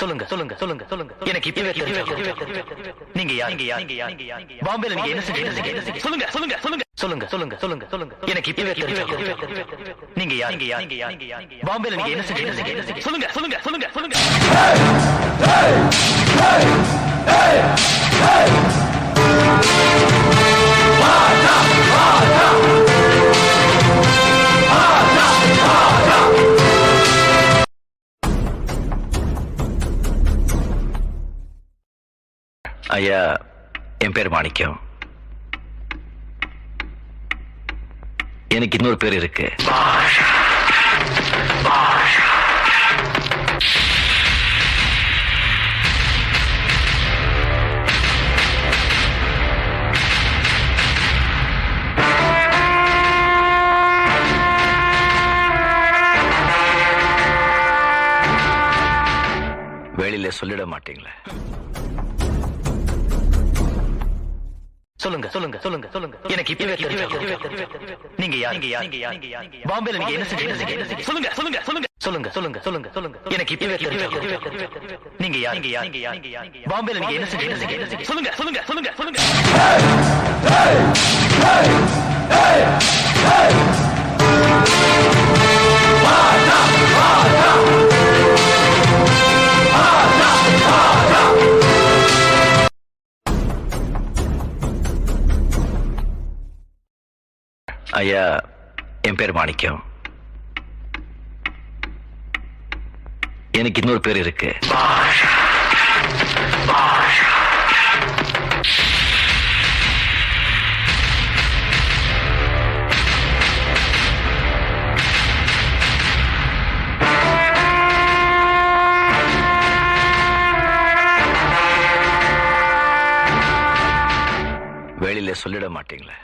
சொல்லுங்க சொல்லுங்க சொல்லுங்க சொல்லுங்க எனக்கு இப்பவே தெரியும். நீங்க யார்? பாம்பேல நீங்க என்ன செஞ்சீங்க? சொல்லுங்க சொல்லுங்க சொல்லுங்க சொல்லுங்க சொல்லுங்க சொல்லுங்க சொல்லுங்க எனக்கு இப்பவே தெரியும். நீங்க யார்? பாம்பேல நீங்க என்ன செஞ்சீங்க? சொல்லுங்க சொல்லுங்க சொல்லுங்க சொல்லுங்க. ஐயா, என் பேர் மாணிக்கம். எனக்கு இன்னொரு பேர் இருக்கு. வெளியில சொல்லிட மாட்டீங்களே? சொல்லுங்க சொல்லுங்க சொல்லுங்க சொல்லுங்க எனக்கு இப்பவே தெரியும். நீங்க யார்? பாம்பேல நீங்க என்ன செஞ்சீங்க? சொல்லுங்க சொல்லுங்க சொல்லுங்க சொல்லுங்க சொல்லுங்க சொல்லுங்க சொல்லுங்க எனக்கு இப்பவே தெரியும். நீங்க யார்? பாம்பேல நீங்க என்ன செஞ்சீங்க? சொல்லுங்க சொல்லுங்க சொல்லுங்க சொல்லுங்க. ஐயா, என் பேர் மாணிக்கம். எனக்கு இன்னொரு பேர் இருக்கு. வெளியில சொல்லிட மாட்டீங்களே?